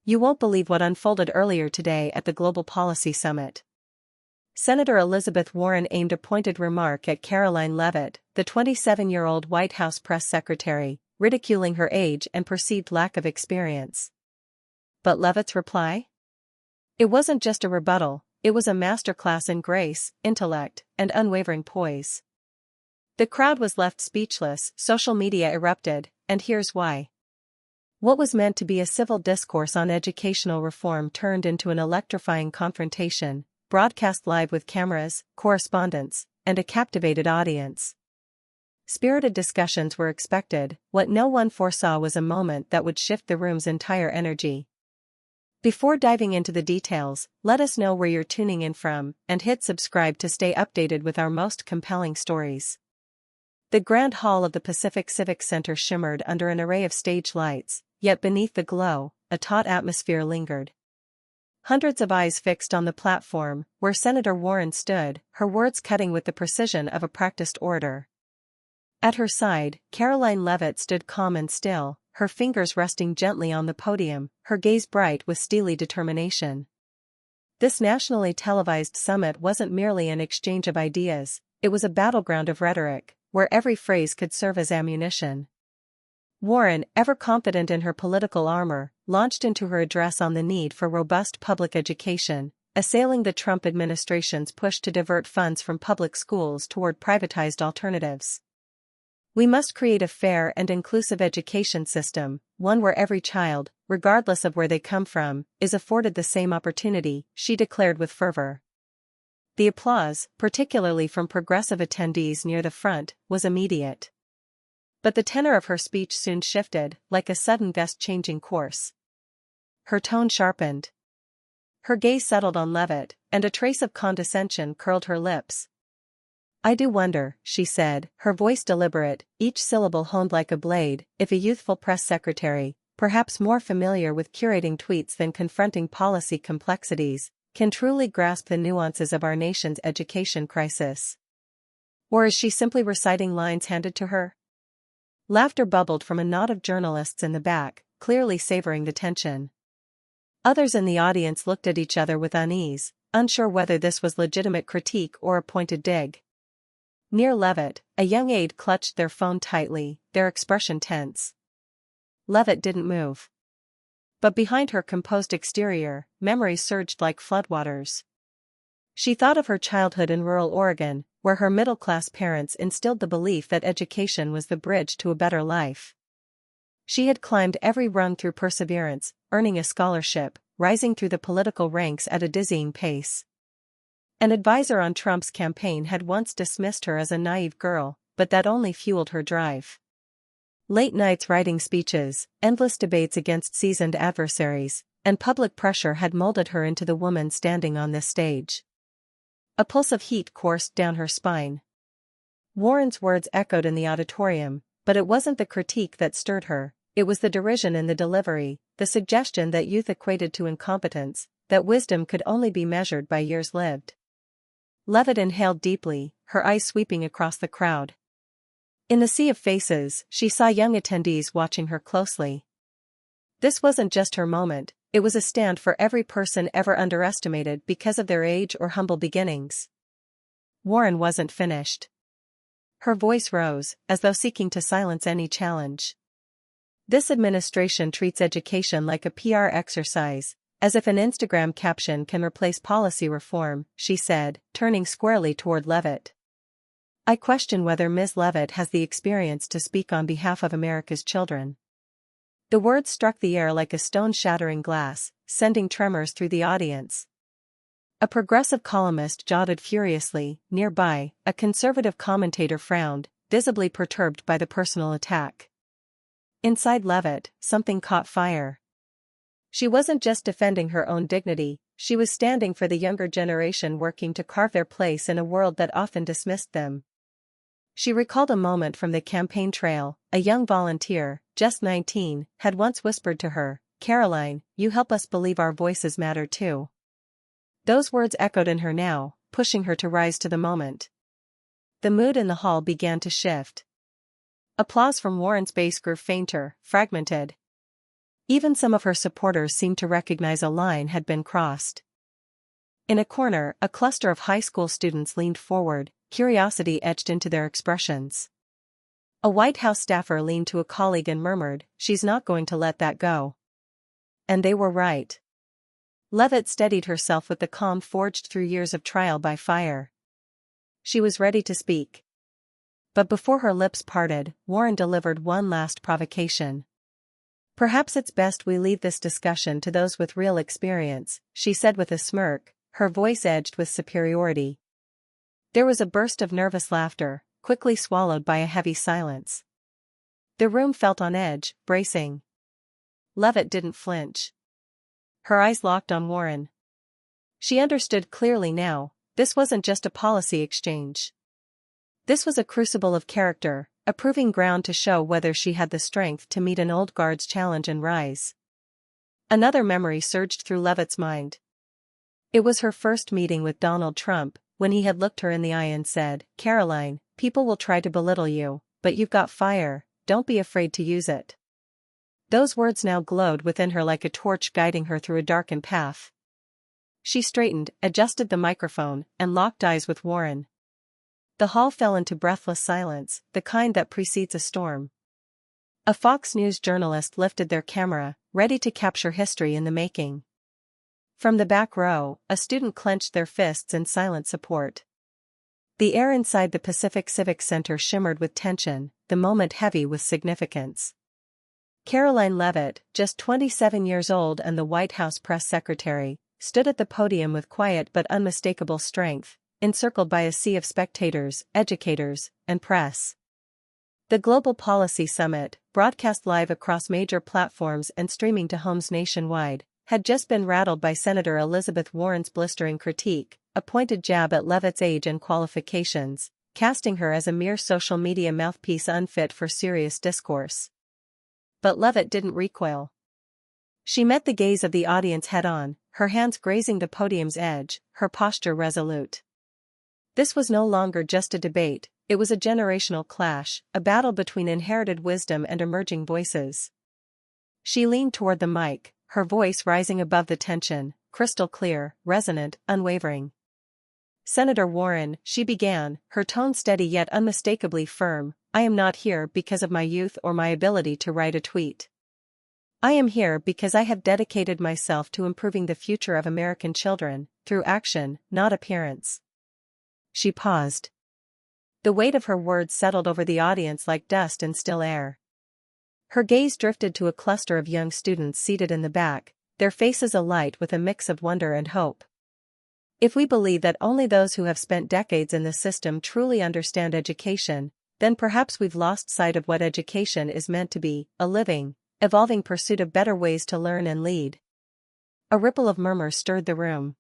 You won't believe what unfolded earlier today at the Global Policy Summit. Senator Elizabeth Warren aimed a pointed remark at Caroline Levitt, the 27-year-old White House press secretary, ridiculing her age and perceived lack of experience. But Levitt's reply? It wasn't just a rebuttal, it was a masterclass in grace, intellect, and unwavering poise. The crowd was left speechless, social media erupted, and here's why. What was meant to be a civil discourse on educational reform turned into an electrifying confrontation, broadcast live with cameras, correspondents, and a captivated audience. Spirited discussions were expected. What no one foresaw was a moment that would shift the room's entire energy. Before diving into the details, let us know where you're tuning in from, and hit subscribe to stay updated with our most compelling stories. The grand hall of the Pacific Civic Center shimmered under an array of stage lights, yet beneath the glow, a taut atmosphere lingered. Hundreds of eyes fixed on the platform, where Senator Warren stood, her words cutting with the precision of a practiced orator. At her side, Caroline Levitt stood calm and still, her fingers resting gently on the podium, her gaze bright with steely determination. This nationally televised summit wasn't merely an exchange of ideas, it was a battleground of rhetoric, where every phrase could serve as ammunition. Warren, ever confident in her political armor, launched into her address on the need for robust public education, assailing the Trump administration's push to divert funds from public schools toward privatized alternatives. We must create a fair and inclusive education system, one where every child, regardless of where they come from, is afforded the same opportunity, she declared with fervor. The applause, particularly from progressive attendees near the front, was immediate. But the tenor of her speech soon shifted, like a sudden gust changing course. Her tone sharpened. Her gaze settled on Levitt, and a trace of condescension curled her lips. I do wonder, she said, her voice deliberate, each syllable honed like a blade, if a youthful press secretary, perhaps more familiar with curating tweets than confronting policy complexities, can truly grasp the nuances of our nation's education crisis. Or is she simply reciting lines handed to her? Laughter bubbled from a knot of journalists in the back, clearly savoring the tension. Others in the audience looked at each other with unease, unsure whether this was legitimate critique or a pointed dig. Near Levitt, a young aide clutched their phone tightly, their expression tense. Levitt didn't move. But behind her composed exterior, memories surged like floodwaters. She thought of her childhood in rural Oregon, where her middle-class parents instilled the belief that education was the bridge to a better life. She had climbed every rung through perseverance, earning a scholarship, rising through the political ranks at a dizzying pace. An advisor on Trump's campaign had once dismissed her as a naive girl, but that only fueled her drive. Late nights writing speeches, endless debates against seasoned adversaries, and public pressure had molded her into the woman standing on this stage. A pulse of heat coursed down her spine. Warren's words echoed in the auditorium, but it wasn't the critique that stirred her, it was the derision in the delivery, the suggestion that youth equated to incompetence, that wisdom could only be measured by years lived. Levitt inhaled deeply, her eyes sweeping across the crowd. In the sea of faces, she saw young attendees watching her closely. This wasn't just her moment, it was a stand for every person ever underestimated because of their age or humble beginnings. Warren wasn't finished. Her voice rose, as though seeking to silence any challenge. This administration treats education like a PR exercise, as if an Instagram caption can replace policy reform, she said, turning squarely toward Levitt. I question whether Ms. Levitt has the experience to speak on behalf of America's children. The words struck the air like a stone shattering glass, sending tremors through the audience. A progressive columnist jotted furiously. Nearby, a conservative commentator frowned, visibly perturbed by the personal attack. Inside Levitt, something caught fire. She wasn't just defending her own dignity, she was standing for the younger generation working to carve their place in a world that often dismissed them. She recalled a moment from the campaign trail. A young volunteer, just 19, had once whispered to her, "Caroline, you help us believe our voices matter too." Those words echoed in her now, pushing her to rise to the moment. The mood in the hall began to shift. Applause from Warren's base grew fainter, fragmented. Even some of her supporters seemed to recognize a line had been crossed. In a corner, a cluster of high school students leaned forward, curiosity etched into their expressions. A White House staffer leaned to a colleague and murmured, "She's not going to let that go." And they were right. Levitt steadied herself with the calm forged through years of trial by fire. She was ready to speak. But before her lips parted, Warren delivered one last provocation. "Perhaps it's best we leave this discussion to those with real experience," she said with a smirk, her voice edged with superiority. There was a burst of nervous laughter, quickly swallowed by a heavy silence. The room felt on edge, bracing. Levitt didn't flinch. Her eyes locked on Warren. She understood clearly now, this wasn't just a policy exchange. This was a crucible of character, a proving ground to show whether she had the strength to meet an old guard's challenge and rise. Another memory surged through Levitt's mind. It was her first meeting with Donald Trump, when he had looked her in the eye and said, "Caroline, people will try to belittle you, but you've got fire, don't be afraid to use it." Those words now glowed within her like a torch guiding her through a darkened path. She straightened, adjusted the microphone, and locked eyes with Warren. The hall fell into breathless silence, the kind that precedes a storm. A Fox News journalist lifted their camera, ready to capture history in the making. From the back row, a student clenched their fists in silent support. The air inside the Pacific Civic Center shimmered with tension, the moment heavy with significance. Caroline Levitt, just 27 years old and the White House press secretary, stood at the podium with quiet but unmistakable strength, encircled by a sea of spectators, educators, and press. The Global Policy Summit, broadcast live across major platforms and streaming to homes nationwide, had just been rattled by Senator Elizabeth Warren's blistering critique, a pointed jab at Levitt's age and qualifications, casting her as a mere social media mouthpiece unfit for serious discourse. But Levitt didn't recoil. She met the gaze of the audience head-on, her hands grazing the podium's edge, her posture resolute. This was no longer just a debate, it was a generational clash, a battle between inherited wisdom and emerging voices. She leaned toward the mic, her voice rising above the tension, crystal clear, resonant, unwavering. "Senator Warren," she began, her tone steady yet unmistakably firm, "I am not here because of my youth or my ability to write a tweet. I am here because I have dedicated myself to improving the future of American children, through action, not appearance." She paused. The weight of her words settled over the audience like dust in still air. Her gaze drifted to a cluster of young students seated in the back, their faces alight with a mix of wonder and hope. If we believe that only those who have spent decades in the system truly understand education, then perhaps we've lost sight of what education is meant to be, a living, evolving pursuit of better ways to learn and lead. A ripple of murmur stirred the room.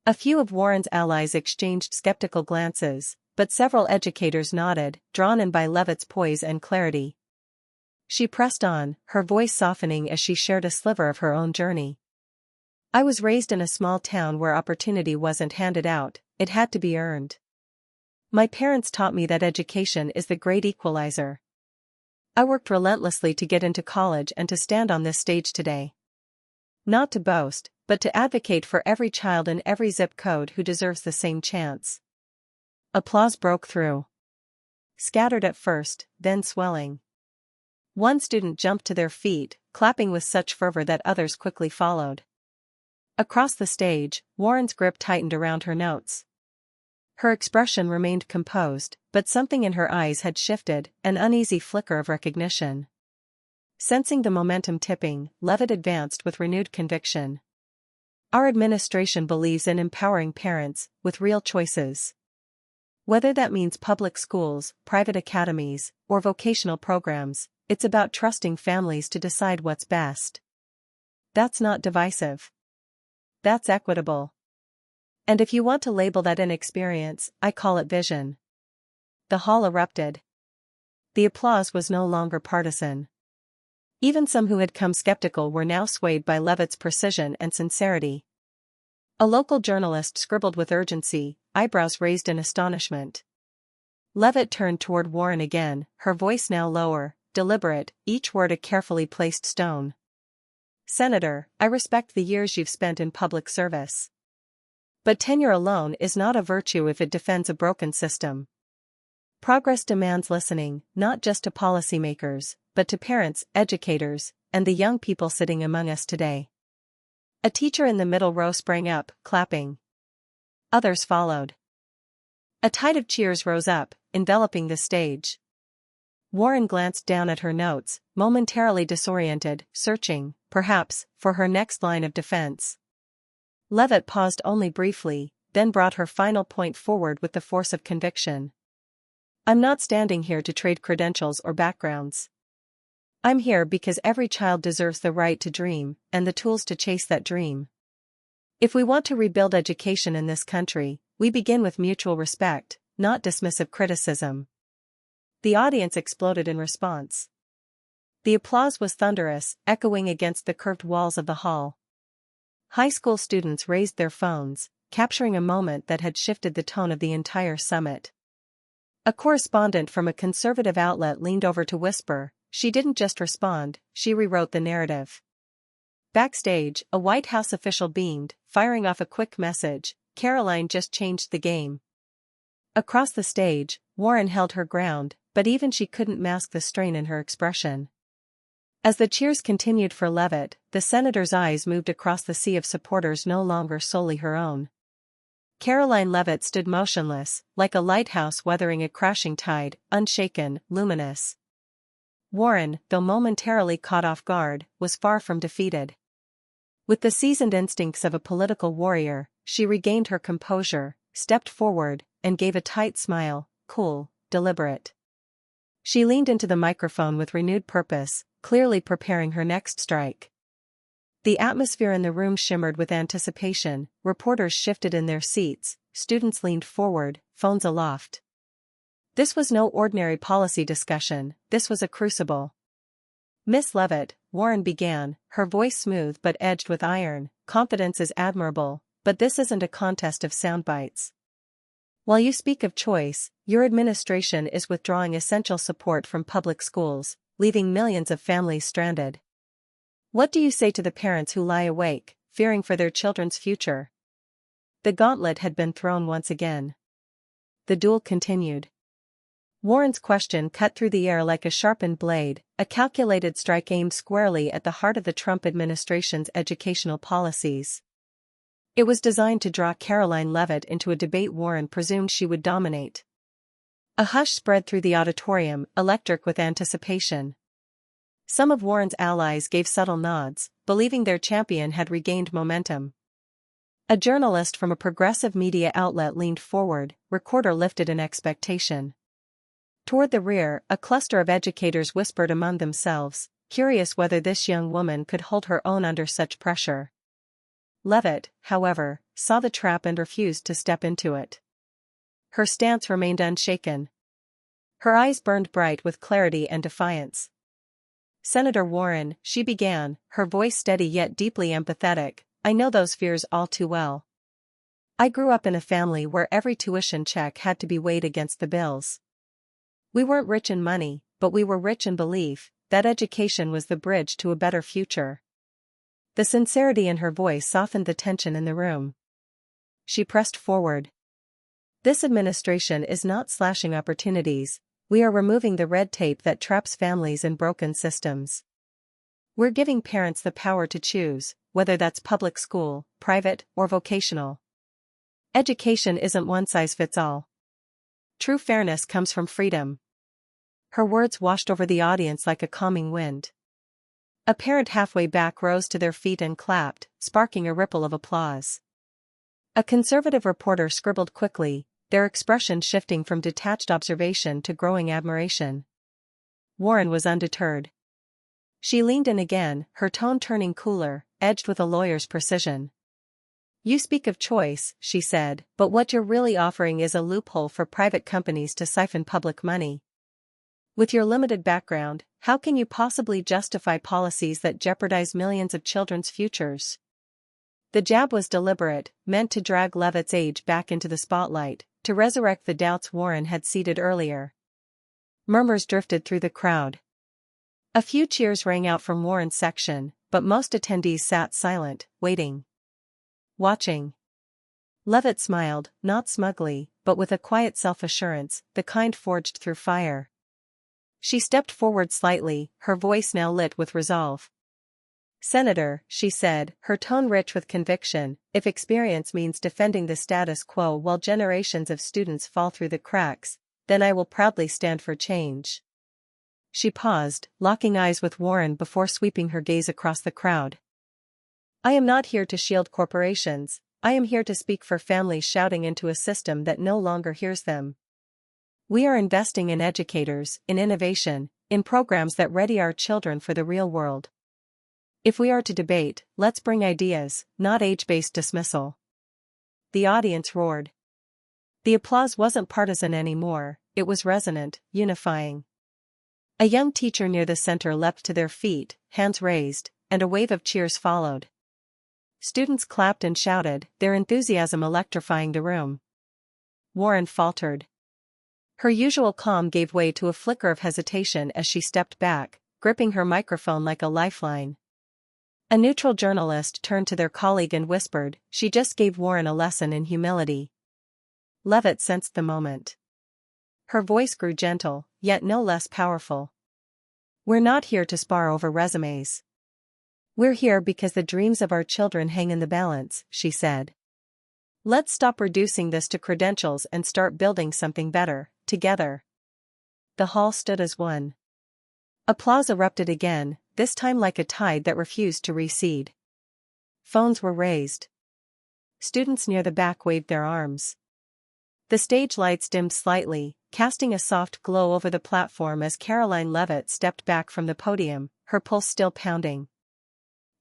A few of Warren's allies exchanged skeptical glances, but several educators nodded, drawn in by Levitt's poise and clarity. She pressed on, her voice softening as she shared a sliver of her own journey. "I was raised in a small town where opportunity wasn't handed out, it had to be earned. My parents taught me that education is the great equalizer. I worked relentlessly to get into college and to stand on this stage today. Not to boast, but to advocate for every child in every zip code who deserves the same chance." Applause broke through. Scattered at first, then swelling. One student jumped to their feet, clapping with such fervor that others quickly followed. Across the stage, Warren's grip tightened around her notes. Her expression remained composed, but something in her eyes had shifted, an uneasy flicker of recognition. Sensing the momentum tipping, Levitt advanced with renewed conviction. "Our administration believes in empowering parents, with real choices. Whether that means public schools, private academies, or vocational programs, it's about trusting families to decide what's best. That's not divisive. That's equitable. And if you want to label that inexperience, I call it vision." The hall erupted. The applause was no longer partisan. Even some who had come skeptical were now swayed by Levitt's precision and sincerity. A local journalist scribbled with urgency, eyebrows raised in astonishment. Levitt turned toward Warren again, her voice now lower, deliberate, each word a carefully placed stone. Senator, I respect the years you've spent in public service. But tenure alone is not a virtue if it defends a broken system. Progress demands listening, not just to policymakers, but to parents, educators, and the young people sitting among us today. A teacher in the middle row sprang up, clapping. Others followed. A tide of cheers rose up, enveloping the stage. Warren glanced down at her notes, momentarily disoriented, searching, perhaps, for her next line of defense. Levitt paused only briefly, then brought her final point forward with the force of conviction. I'm not standing here to trade credentials or backgrounds. I'm here because every child deserves the right to dream, and the tools to chase that dream. If we want to rebuild education in this country, we begin with mutual respect, not dismissive criticism. The audience exploded in response. The applause was thunderous, echoing against the curved walls of the hall. High school students raised their phones, capturing a moment that had shifted the tone of the entire summit. A correspondent from a conservative outlet leaned over to whisper, "She didn't just respond, she rewrote the narrative." Backstage, a White House official beamed, firing off a quick message, "Caroline just changed the game." Across the stage, Warren held her ground, but even she couldn't mask the strain in her expression. As the cheers continued for Levitt, the senator's eyes moved across the sea of supporters no longer solely her own. Caroline Levitt stood motionless, like a lighthouse weathering a crashing tide, unshaken, luminous. Warren, though momentarily caught off guard, was far from defeated. With the seasoned instincts of a political warrior, she regained her composure, stepped forward, and gave a tight smile, cool, deliberate. She leaned into the microphone with renewed purpose, clearly preparing her next strike. The atmosphere in the room shimmered with anticipation, reporters shifted in their seats, students leaned forward, phones aloft. This was no ordinary policy discussion, this was a crucible. "Miss Levitt," Warren began, her voice smooth but edged with iron, "confidence is admirable, but this isn't a contest of sound bites. While you speak of choice, your administration is withdrawing essential support from public schools, leaving millions of families stranded. What do you say to the parents who lie awake, fearing for their children's future?" The gauntlet had been thrown once again. The duel continued. Warren's question cut through the air like a sharpened blade, a calculated strike aimed squarely at the heart of the Trump administration's educational policies. It was designed to draw Caroline Levitt into a debate Warren presumed she would dominate. A hush spread through the auditorium, electric with anticipation. Some of Warren's allies gave subtle nods, believing their champion had regained momentum. A journalist from a progressive media outlet leaned forward, recorder lifted in expectation. Toward the rear, a cluster of educators whispered among themselves, curious whether this young woman could hold her own under such pressure. Levitt, however, saw the trap and refused to step into it. Her stance remained unshaken. Her eyes burned bright with clarity and defiance. "Senator Warren," she began, her voice steady yet deeply empathetic, "I know those fears all too well. I grew up in a family where every tuition check had to be weighed against the bills. We weren't rich in money, but we were rich in belief that education was the bridge to a better future." The sincerity in her voice softened the tension in the room. She pressed forward. "This administration is not slashing opportunities, we are removing the red tape that traps families in broken systems. We're giving parents the power to choose, whether that's public school, private, or vocational. Education isn't one size fits all. True fairness comes from freedom." Her words washed over the audience like a calming wind. A parent halfway back rose to their feet and clapped, sparking a ripple of applause. A conservative reporter scribbled quickly, their expression shifting from detached observation to growing admiration. Warren was undeterred. She leaned in again, her tone turning cooler, edged with a lawyer's precision. "You speak of choice," she said, "but what you're really offering is a loophole for private companies to siphon public money. With your limited background, how can you possibly justify policies that jeopardize millions of children's futures?" The jab was deliberate, meant to drag Levitt's age back into the spotlight, to resurrect the doubts Warren had seeded earlier. Murmurs drifted through the crowd. A few cheers rang out from Warren's section, but most attendees sat silent, waiting. Watching. Levitt smiled, not smugly, but with a quiet self-assurance, the kind forged through fire. She stepped forward slightly, her voice now lit with resolve. "Senator," she said, her tone rich with conviction, "if experience means defending the status quo while generations of students fall through the cracks, then I will proudly stand for change." She paused, locking eyes with Warren before sweeping her gaze across the crowd. "I am not here to shield corporations, I am here to speak for families shouting into a system that no longer hears them. We are investing in educators, in innovation, in programs that ready our children for the real world. If we are to debate, let's bring ideas, not age-based dismissal." The audience roared. The applause wasn't partisan anymore, it was resonant, unifying. A young teacher near the center leapt to their feet, hands raised, and a wave of cheers followed. Students clapped and shouted, their enthusiasm electrifying the room. Warren faltered. Her usual calm gave way to a flicker of hesitation as she stepped back, gripping her microphone like a lifeline. A neutral journalist turned to their colleague and whispered, "She just gave Warren a lesson in humility." Levitt sensed the moment. Her voice grew gentle, yet no less powerful. "We're not here to spar over resumes. We're here because the dreams of our children hang in the balance," she said. "Let's stop reducing this to credentials and start building something better, together." The hall stood as one. Applause erupted again, this time like a tide that refused to recede. Phones were raised. Students near the back waved their arms. The stage lights dimmed slightly, casting a soft glow over the platform as Caroline Levitt stepped back from the podium, her pulse still pounding.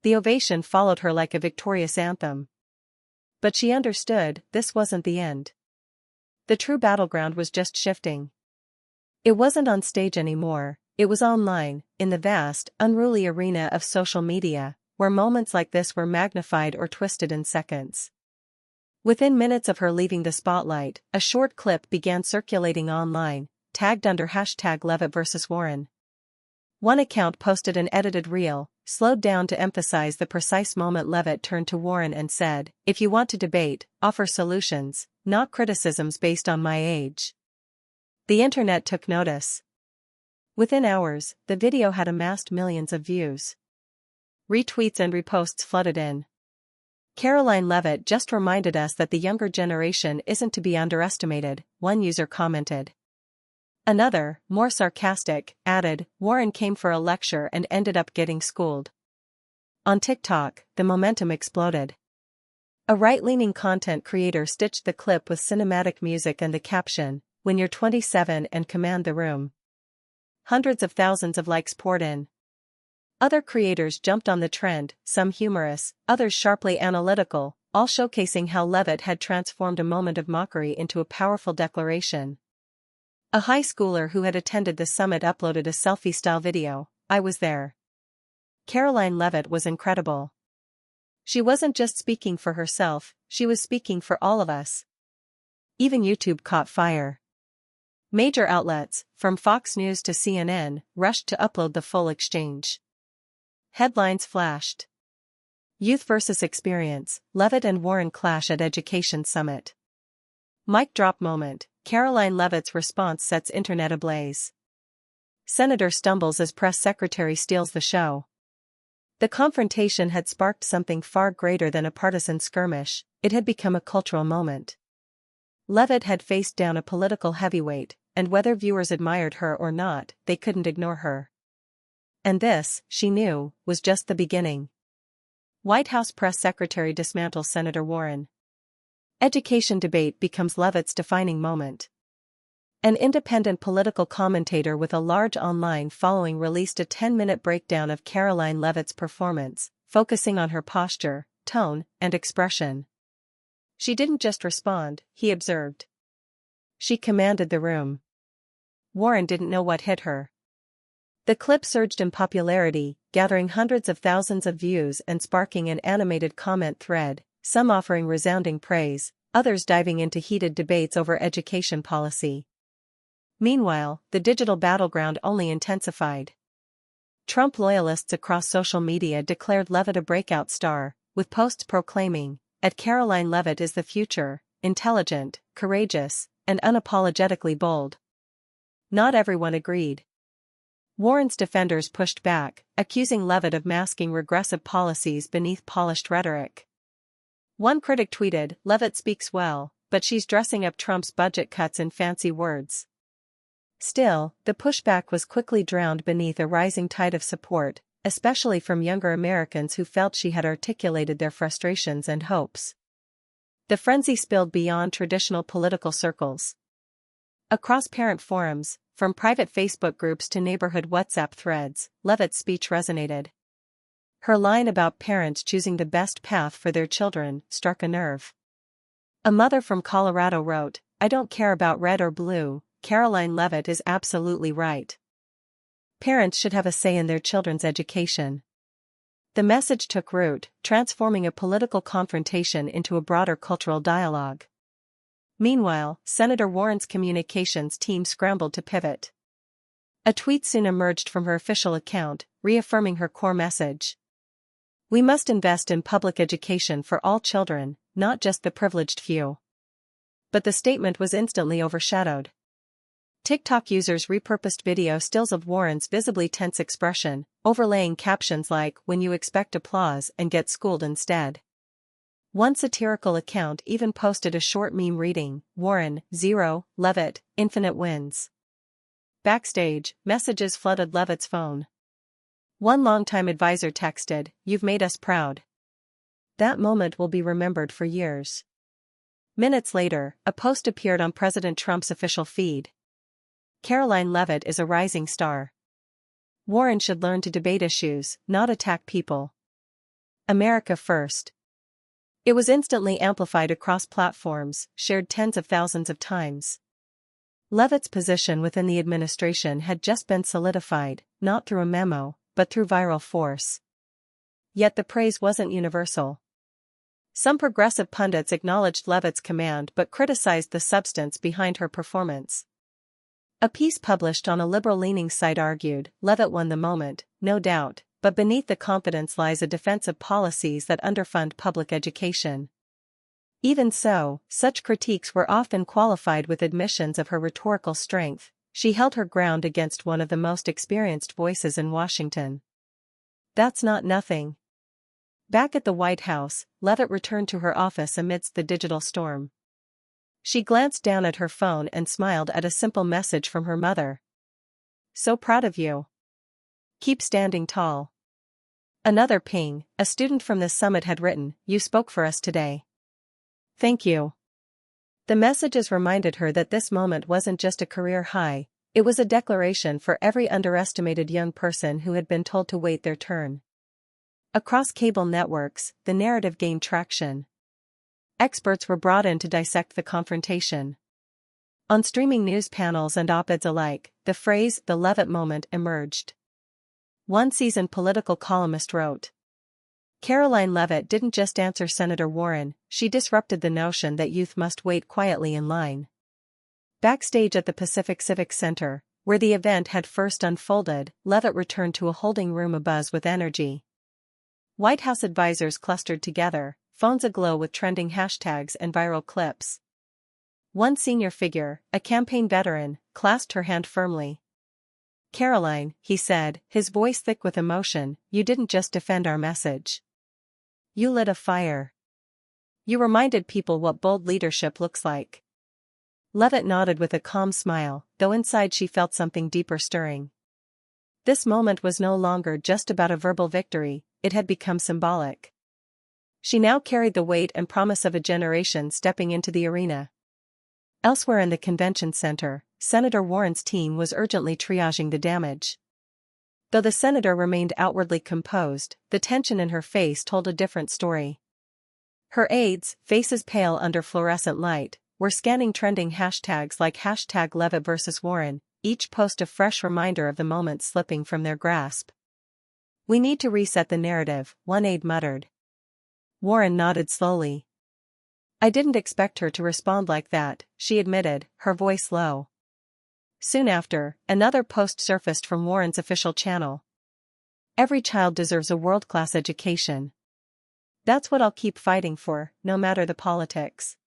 The ovation followed her like a victorious anthem. But she understood, this wasn't the end. The true battleground was just shifting. It wasn't on stage anymore, it was online, in the vast, unruly arena of social media, where moments like this were magnified or twisted in seconds. Within minutes of her leaving the spotlight, a short clip began circulating online, tagged under #LevittVs.Warren. One account posted an edited reel, slowed down to emphasize the precise moment Levitt turned to Warren and said, "If you want to debate, offer solutions, not criticisms based on my age." The internet took notice. Within hours, the video had amassed millions of views. Retweets and reposts flooded in. "Caroline Levitt just reminded us that the younger generation isn't to be underestimated," one user commented. Another, more sarcastic, added, "Warren came for a lecture and ended up getting schooled." On TikTok, the momentum exploded. A right-leaning content creator stitched the clip with cinematic music and the caption, "When you're 27 and command the room." Hundreds of thousands of likes poured in. Other creators jumped on the trend, some humorous, others sharply analytical, all showcasing how Levitt had transformed a moment of mockery into a powerful declaration. A high schooler who had attended the summit uploaded a selfie-style video, "I was there." Caroline Levitt was incredible. She wasn't just speaking for herself, she was speaking for all of us. Even YouTube caught fire. Major outlets, from Fox News to CNN, rushed to upload the full exchange. Headlines flashed. Youth versus experience, Levitt and Warren clash at Education Summit. Mic drop moment, Caroline Levitt's response sets internet ablaze. Senator stumbles as press secretary steals the show. The confrontation had sparked something far greater than a partisan skirmish, it had become a cultural moment. Levitt had faced down a political heavyweight, and whether viewers admired her or not, they couldn't ignore her. And this, she knew, was just the beginning. White House press secretary dismantles Senator Warren. Education debate becomes Levitt's defining moment. An independent political commentator with a large online following released a 10-minute breakdown of Caroline Levitt's performance, focusing on her posture, tone, and expression. She didn't just respond, he observed. She commanded the room. Warren didn't know what hit her. The clip surged in popularity, gathering hundreds of thousands of views and sparking an animated comment thread, some offering resounding praise, others diving into heated debates over education policy. Meanwhile, the digital battleground only intensified. Trump loyalists across social media declared Levitt a breakout star, with posts proclaiming, "Caroline Levitt is the future, intelligent, courageous, and unapologetically bold." Not everyone agreed. Warren's defenders pushed back, accusing Levitt of masking regressive policies beneath polished rhetoric. One critic tweeted, "Levitt speaks well, but she's dressing up Trump's budget cuts in fancy words." Still, the pushback was quickly drowned beneath a rising tide of support, especially from younger Americans who felt she had articulated their frustrations and hopes. The frenzy spilled beyond traditional political circles. Across parent forums, from private Facebook groups to neighborhood WhatsApp threads, Levitt's speech resonated. Her line about parents choosing the best path for their children struck a nerve. A mother from Colorado wrote, "I don't care about red or blue, Caroline Levitt is absolutely right. Parents should have a say in their children's education." The message took root, transforming a political confrontation into a broader cultural dialogue. Meanwhile, Senator Warren's communications team scrambled to pivot. A tweet soon emerged from her official account, reaffirming her core message. "We must invest in public education for all children, not just the privileged few." But the statement was instantly overshadowed. TikTok users repurposed video stills of Warren's visibly tense expression, overlaying captions like, "When you expect applause and get schooled instead." One satirical account even posted a short meme reading, "Warren, 0, Levitt, infinite wins." Backstage, messages flooded Levitt's phone. One longtime advisor texted, "You've made us proud." That moment will be remembered for years. Minutes later, a post appeared on President Trump's official feed. "Caroline Levitt is a rising star. Warren should learn to debate issues, not attack people. America first." It was instantly amplified across platforms, shared tens of thousands of times. Levitt's position within the administration had just been solidified, not through a memo, but through viral force. Yet the praise wasn't universal. Some progressive pundits acknowledged Levitt's command but criticized the substance behind her performance. A piece published on a liberal-leaning site argued, "Levitt won the moment, no doubt, but beneath the confidence lies a defense of policies that underfund public education." Even so, such critiques were often qualified with admissions of her rhetorical strength. She held her ground against one of the most experienced voices in Washington. That's not nothing. Back at the White House, Levitt returned to her office amidst the digital storm. She glanced down at her phone and smiled at a simple message from her mother. "So proud of you. Keep standing tall." Another ping, a student from the summit had written, "You spoke for us today. Thank you." The messages reminded her that this moment wasn't just a career high, it was a declaration for every underestimated young person who had been told to wait their turn. Across cable networks, the narrative gained traction. Experts were brought in to dissect the confrontation. On streaming news panels and op-eds alike, the phrase, "the Levitt moment," emerged. One seasoned political columnist wrote, "Caroline Levitt didn't just answer Senator Warren, she disrupted the notion that youth must wait quietly in line." Backstage at the Pacific Civic Center, where the event had first unfolded, Levitt returned to a holding room abuzz with energy. White House advisors clustered together, phones aglow with trending hashtags and viral clips. One senior figure, a campaign veteran, clasped her hand firmly. "Caroline," he said, his voice thick with emotion, "you didn't just defend our message. You lit a fire. You reminded people what bold leadership looks like." Levitt nodded with a calm smile, though inside she felt something deeper stirring. This moment was no longer just about a verbal victory, it had become symbolic. She now carried the weight and promise of a generation stepping into the arena. Elsewhere in the convention center, Senator Warren's team was urgently triaging the damage. Though the senator remained outwardly composed, the tension in her face told a different story. Her aides, faces pale under fluorescent light, were scanning trending hashtags like hashtag Levitt versus Warren, each post a fresh reminder of the moment slipping from their grasp. "We need to reset the narrative," one aide muttered. Warren nodded slowly. "I didn't expect her to respond like that," she admitted, her voice low. Soon after, another post surfaced from Warren's official channel. Every child deserves a world-class education. That's what I'll keep fighting for, no matter the politics.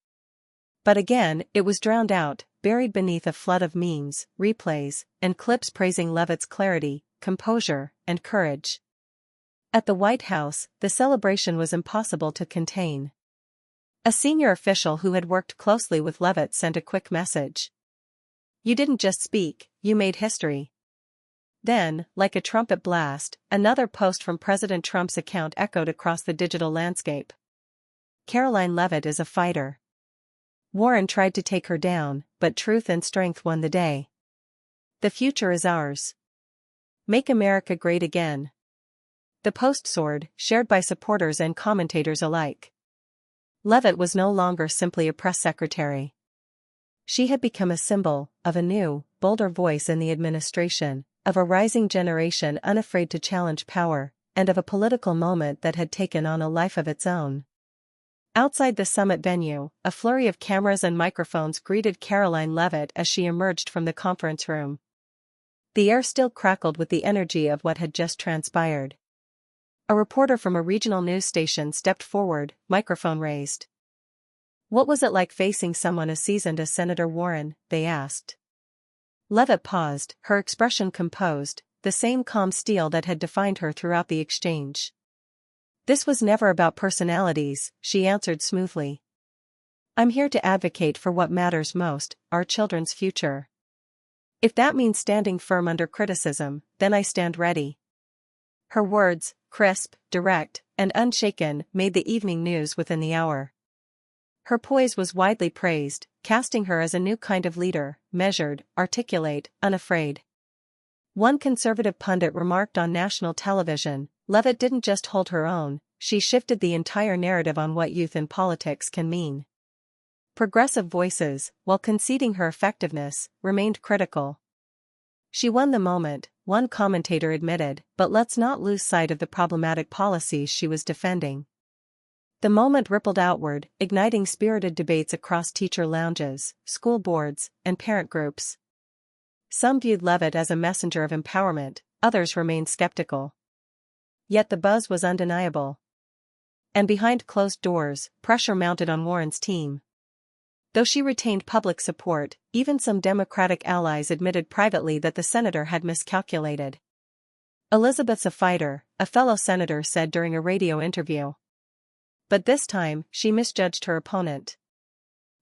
But again, it was drowned out, buried beneath a flood of memes, replays, and clips praising Levitt's clarity, composure, and courage. At the White House, the celebration was impossible to contain. A senior official who had worked closely with Levitt sent a quick message. "You didn't just speak, you made history." Then, like a trumpet blast, another post from President Trump's account echoed across the digital landscape. "Caroline Levitt is a fighter. Warren tried to take her down, but truth and strength won the day. The future is ours. Make America great again." The post soared, shared by supporters and commentators alike. Levitt was no longer simply a press secretary. She had become a symbol of a new, bolder voice in the administration, of a rising generation unafraid to challenge power, and of a political moment that had taken on a life of its own. Outside the summit venue, a flurry of cameras and microphones greeted Caroline Levitt as she emerged from the conference room. The air still crackled with the energy of what had just transpired. A reporter from a regional news station stepped forward, microphone raised. "What was it like facing someone as seasoned as Senator Warren?" they asked. Levitt paused, her expression composed, the same calm steel that had defined her throughout the exchange. "This was never about personalities," she answered smoothly. "I'm here to advocate for what matters most, our children's future. If that means standing firm under criticism, then I stand ready." Her words, crisp, direct, and unshaken, made the evening news within the hour. Her poise was widely praised, casting her as a new kind of leader, measured, articulate, unafraid. One conservative pundit remarked on national television, "Levitt didn't just hold her own, she shifted the entire narrative on what youth in politics can mean." Progressive voices, while conceding her effectiveness, remained critical. "She won the moment," one commentator admitted, "but let's not lose sight of the problematic policies she was defending." The moment rippled outward, igniting spirited debates across teacher lounges, school boards, and parent groups. Some viewed Levitt as a messenger of empowerment, others remained skeptical. Yet the buzz was undeniable. And behind closed doors, pressure mounted on Warren's team. Though she retained public support, even some Democratic allies admitted privately that the senator had miscalculated. "Elizabeth's a fighter," a fellow senator said during a radio interview. But this time, she misjudged her opponent.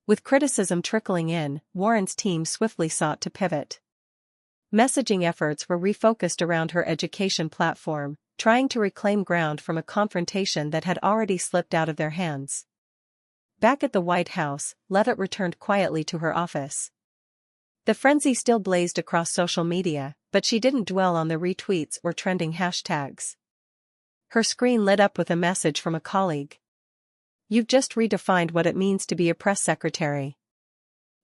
With criticism trickling in, Warren's team swiftly sought to pivot. Messaging efforts were refocused around her education platform, trying to reclaim ground from a confrontation that had already slipped out of their hands. Back at the White House, Levitt returned quietly to her office. The frenzy still blazed across social media, but she didn't dwell on the retweets or trending hashtags. Her screen lit up with a message from a colleague. "You've just redefined what it means to be a press secretary."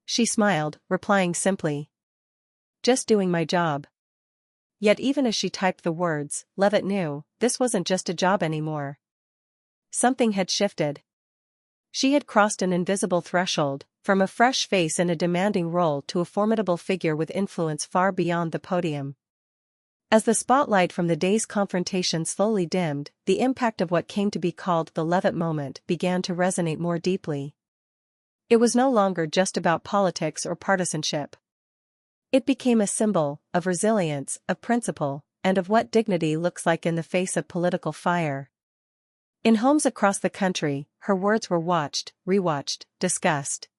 She smiled, replying simply, "Just doing my job." Yet even as she typed the words, Levitt knew, this wasn't just a job anymore. Something had shifted. She had crossed an invisible threshold, from a fresh face in a demanding role to a formidable figure with influence far beyond the podium. As the spotlight from the day's confrontation slowly dimmed, the impact of what came to be called the Levitt moment began to resonate more deeply. It was no longer just about politics or partisanship. It became a symbol of resilience, of principle, and of what dignity looks like in the face of political fire. In homes across the country, her words were watched, rewatched, discussed.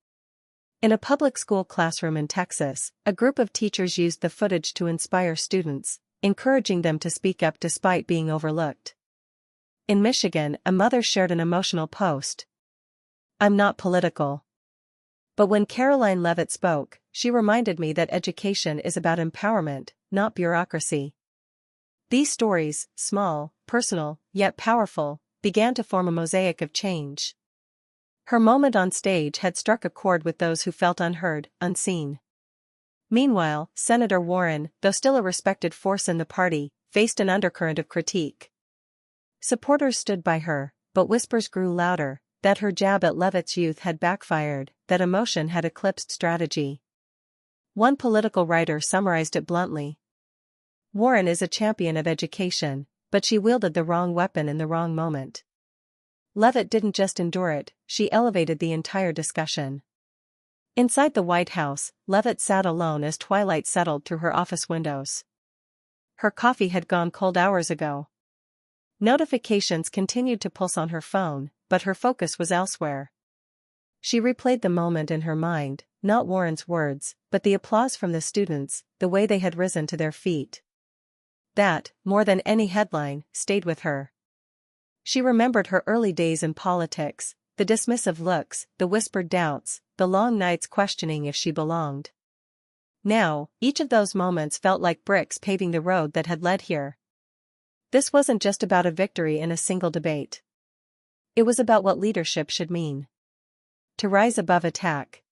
In a public school classroom in Texas, a group of teachers used the footage to inspire students, encouraging them to speak up despite being overlooked. In Michigan, a mother shared an emotional post. "I'm not political. But when Caroline Levitt spoke, she reminded me that education is about empowerment, not bureaucracy." These stories, small, personal, yet powerful, began to form a mosaic of change. Her moment on stage had struck a chord with those who felt unheard, unseen. Meanwhile, Senator Warren, though still a respected force in the party, faced an undercurrent of critique. Supporters stood by her, but whispers grew louder, that her jab at Levitt's youth had backfired, that emotion had eclipsed strategy. One political writer summarized it bluntly. "Warren is a champion of education, but she wielded the wrong weapon in the wrong moment. Levitt didn't just endure it, she elevated the entire discussion. Inside the White House, Levitt sat alone as twilight settled through her office windows. Her coffee had gone cold hours ago. Notifications continued to pulse on her phone, but her focus was elsewhere. She replayed the moment in her mind, not Warren's words, but the applause from the students, the way they had risen to their feet. That, more than any headline, stayed with her. She remembered her early days in politics, the dismissive looks, the whispered doubts, the long nights questioning if she belonged. Now, each of those moments felt like bricks paving the road that had led here. This wasn't just about a victory in a single debate. It was about what leadership should mean. To rise above attack.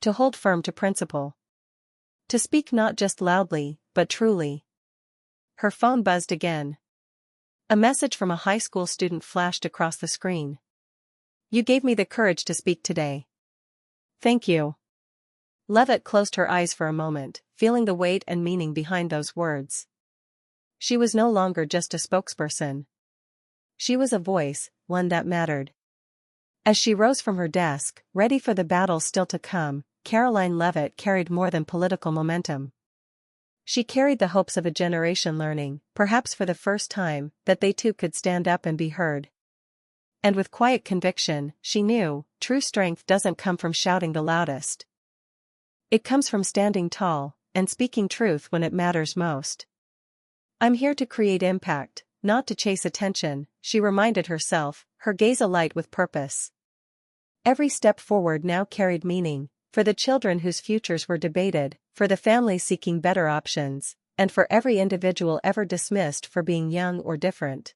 To hold firm to principle. To speak not just loudly, but truly. Her phone buzzed again. A message from a high school student flashed across the screen. "You gave me the courage to speak today. Thank you." Levitt closed her eyes for a moment, feeling the weight and meaning behind those words. She was no longer just a spokesperson. She was a voice, one that mattered. As she rose from her desk, ready for the battle still to come, Caroline Levitt carried more than political momentum. She carried the hopes of a generation learning, perhaps for the first time, that they too could stand up and be heard. And with quiet conviction, she knew, true strength doesn't come from shouting the loudest. It comes from standing tall, and speaking truth when it matters most. "I'm here to create impact, not to chase attention," she reminded herself, her gaze alight with purpose. Every step forward now carried meaning, for the children whose futures were debated, for the families seeking better options, and for every individual ever dismissed for being young or different.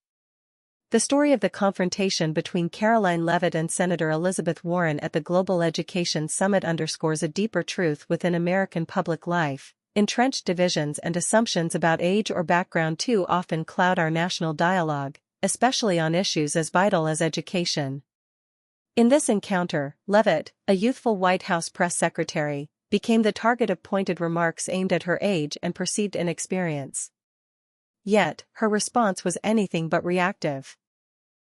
The story of the confrontation between Caroline Levitt and Senator Elizabeth Warren at the Global Education Summit underscores a deeper truth within American public life. Entrenched divisions and assumptions about age or background too often cloud our national dialogue, especially on issues as vital as education. In this encounter, Levitt, a youthful White House press secretary, became the target of pointed remarks aimed at her age and perceived inexperience. Yet, her response was anything but reactive.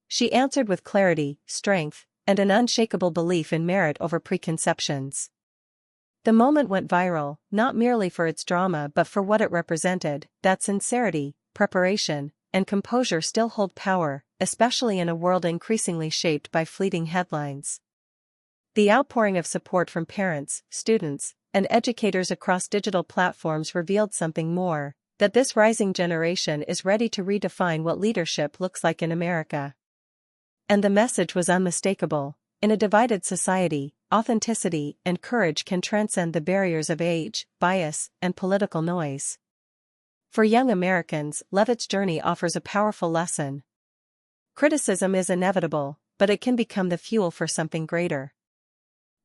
She answered with clarity, strength, and an unshakable belief in merit over preconceptions. The moment went viral, not merely for its drama but for what it represented, that sincerity, preparation, and composure still hold power, especially in a world increasingly shaped by fleeting headlines. The outpouring of support from parents, students, and educators across digital platforms revealed something more, that this rising generation is ready to redefine what leadership looks like in America. And the message was unmistakable: in a divided society, authenticity and courage can transcend the barriers of age, bias, and political noise. For young Americans, Levitt's journey offers a powerful lesson. Criticism is inevitable, but it can become the fuel for something greater.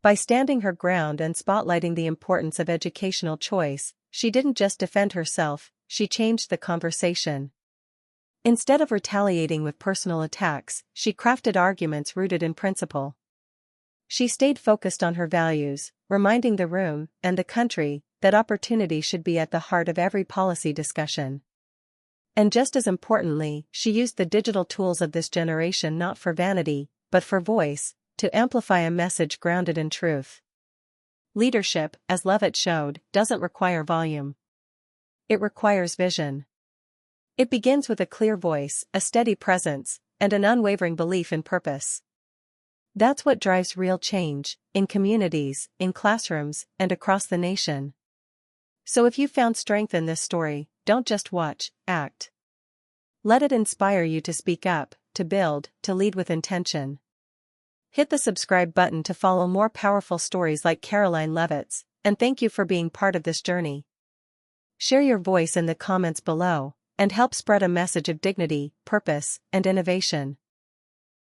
By standing her ground and spotlighting the importance of educational choice, she didn't just defend herself, she changed the conversation. Instead of retaliating with personal attacks, she crafted arguments rooted in principle. She stayed focused on her values, reminding the room, and the country, that opportunity should be at the heart of every policy discussion. And just as importantly, she used the digital tools of this generation not for vanity, but for voice, to amplify a message grounded in truth. Leadership, as Levitt showed, doesn't require volume. It requires vision. It begins with a clear voice, a steady presence, and an unwavering belief in purpose. That's what drives real change, in communities, in classrooms, and across the nation. So if you found strength in this story, don't just watch, act. Let it inspire you to speak up, to build, to lead with intention. Hit the subscribe button to follow more powerful stories like Caroline Levitt's, and thank you for being part of this journey. Share your voice in the comments below, and help spread a message of dignity, purpose, and innovation.